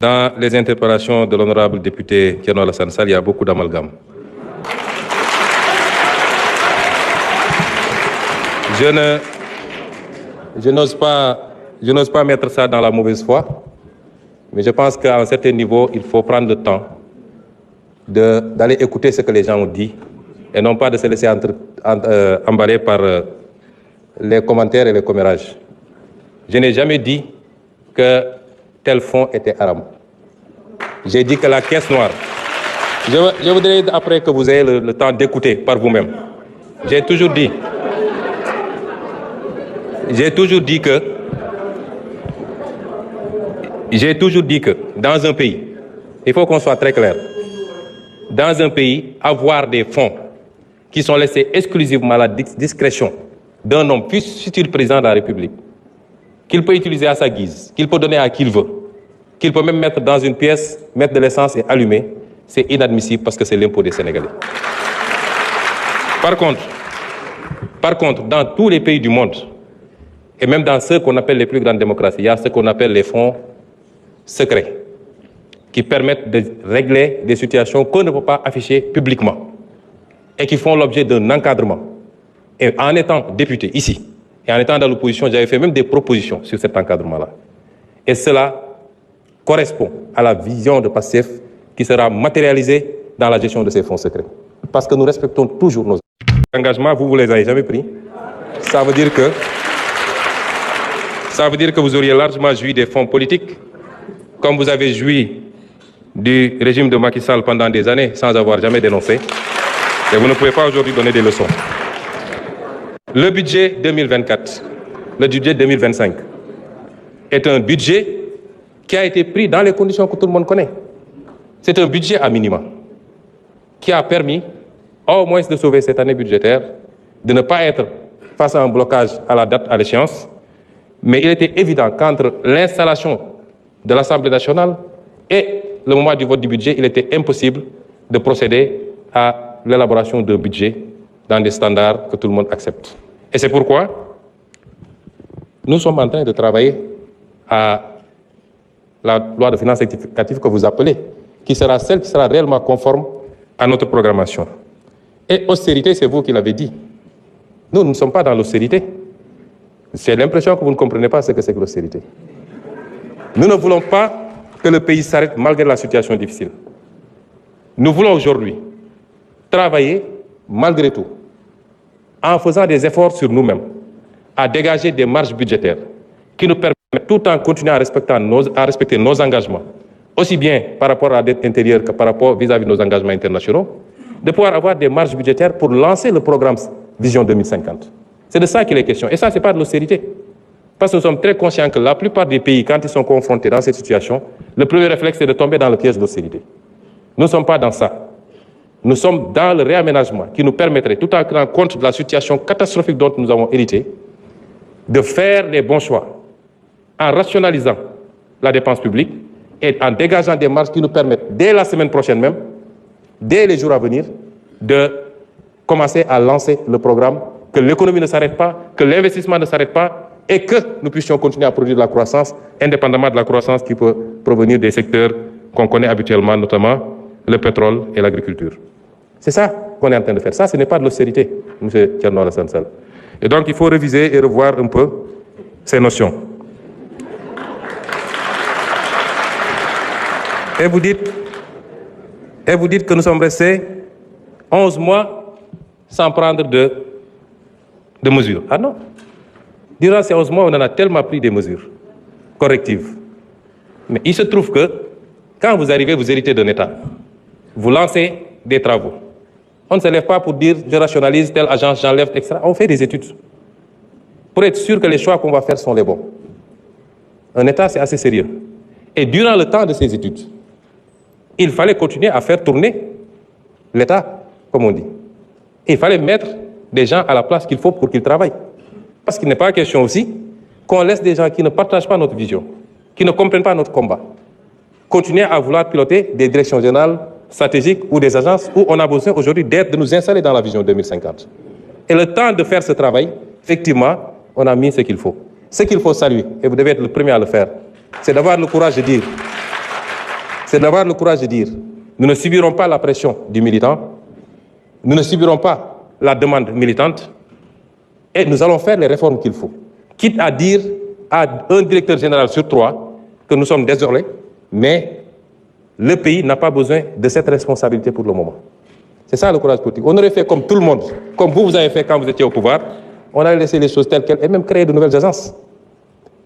Dans les interpellations de l'honorable député Thierno Alassane Sall, il y a beaucoup d'amalgame. Je n'ose pas mettre ça dans la mauvaise foi, mais je pense qu'à un certain niveau, il faut prendre le temps d'aller écouter ce que les gens ont dit et non pas de se laisser emballer par les commentaires et les commérages. Je n'ai jamais dit que tel fonds était haram. J'ai dit que la caisse noire. Je voudrais après que vous ayez le temps d'écouter par vous-même. J'ai toujours dit que dans un pays, il faut qu'on soit très clair, dans un pays, avoir des fonds qui sont laissés exclusivement à la discrétion d'un homme, futur président de la République, qu'il peut utiliser à sa guise, qu'il peut donner à qui il veut, qu'il peut même mettre dans une pièce, mettre de l'essence et allumer, c'est inadmissible parce que c'est l'impôt des Sénégalais. Par contre, dans tous les pays du monde, et même dans ceux qu'on appelle les plus grandes démocraties, il y a ce qu'on appelle les fonds secrets, qui permettent de régler des situations qu'on ne peut pas afficher publiquement et qui font l'objet d'un encadrement. Et en étant député ici, et en étant dans l'opposition, j'avais fait même des propositions sur cet encadrement-là. Et cela correspond à la vision de PASTEF qui sera matérialisée dans la gestion de ces fonds secrets. Parce que nous respectons toujours nos engagements, vous ne les avez jamais pris. Ça veut dire que vous auriez largement joui des fonds politiques, comme vous avez joui du régime de Macky Sall pendant des années sans avoir jamais dénoncé. Et vous ne pouvez pas aujourd'hui donner des leçons. Le budget 2024, le budget 2025 est un budget qui a été pris dans les conditions que tout le monde connaît. C'est un budget à minima qui a permis au moins de sauver cette année budgétaire, de ne pas être face à un blocage à la date, à l'échéance. Mais il était évident qu'entre l'installation de l'Assemblée nationale et le moment du vote du budget, il était impossible de procéder à l'élaboration d'un budget dans des standards que tout le monde accepte. Et c'est pourquoi nous sommes en train de travailler à la loi de finances rectificative que vous appelez, qui sera celle qui sera réellement conforme à notre programmation. Et austérité, c'est vous qui l'avez dit. Nous ne sommes pas dans l'austérité. J'ai l'impression que vous ne comprenez pas ce que c'est que l'austérité. Nous ne voulons pas que le pays s'arrête malgré la situation difficile. Nous voulons aujourd'hui travailler malgré tout, en faisant des efforts sur nous-mêmes, à dégager des marges budgétaires qui nous permettent, tout en continuant à respecter nos engagements, aussi bien par rapport à la dette intérieure que par rapport vis-à-vis de nos engagements internationaux, de pouvoir avoir des marges budgétaires pour lancer le programme Vision 2050. C'est de ça qu'il est question. Et ça, ce n'est pas de l'austérité. Parce que nous sommes très conscients que la plupart des pays, quand ils sont confrontés dans cette situation, le premier réflexe, c'est de tomber dans le piège de l'austérité. Nous ne sommes pas dans ça. Nous sommes dans le réaménagement qui nous permettrait, tout en tenant compte de la situation catastrophique dont nous avons hérité, de faire les bons choix en rationalisant la dépense publique et en dégageant des marges qui nous permettent, dès la semaine prochaine même, dès les jours à venir, de commencer à lancer le programme, que l'économie ne s'arrête pas, que l'investissement ne s'arrête pas et que nous puissions continuer à produire de la croissance, indépendamment de la croissance qui peut provenir des secteurs qu'on connaît habituellement, notamment le pétrole et l'agriculture. C'est ça qu'on est en train de faire. Ça, ce n'est pas de l'austérité, M. Thierno Alassane Sall. Et donc, il faut réviser et revoir un peu ces notions. Et vous dites que nous sommes restés 11 mois sans prendre de mesures. Ah non. Durant ces 11 mois, on en a tellement pris des mesures correctives. Mais il se trouve que quand vous arrivez, vous héritez d'un État. Vous lancez des travaux. On ne se lève pas pour dire je rationalise telle agence, j'enlève, etc. On fait des études pour être sûr que les choix qu'on va faire sont les bons. Un État, c'est assez sérieux. Et durant le temps de ces études, il fallait continuer à faire tourner l'État, comme on dit. Et il fallait mettre des gens à la place qu'il faut pour qu'ils travaillent. Parce qu'il n'est pas question aussi qu'on laisse des gens qui ne partagent pas notre vision, qui ne comprennent pas notre combat, continuer à vouloir piloter des directions générales stratégiques ou des agences où on a besoin aujourd'hui de nous installer dans la vision 2050. Et le temps de faire ce travail, effectivement, on a mis ce qu'il faut. Ce qu'il faut saluer, et vous devez être le premier à le faire, c'est d'avoir le courage de dire c'est d'avoir le courage de dire, nous ne subirons pas la pression du militant, nous ne subirons pas la demande militante, et nous allons faire les réformes qu'il faut. Quitte à dire à un directeur général sur 3 que nous sommes désolés, mais le pays n'a pas besoin de cette responsabilité pour le moment. C'est ça le courage politique. On aurait fait comme tout le monde, comme vous avez fait quand vous étiez au pouvoir, on a laissé les choses telles quelles et même créé de nouvelles agences.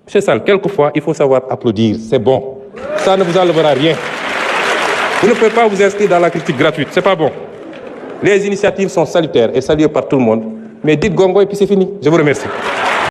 Monsieur Sall, quelquefois, il faut savoir applaudir, c'est bon. Ça ne vous enlèvera rien. Vous ne pouvez pas vous inscrire dans la critique gratuite, c'est pas bon. Les initiatives sont salutaires et saluées par tout le monde, mais dites gongo et puis c'est fini. Je vous remercie.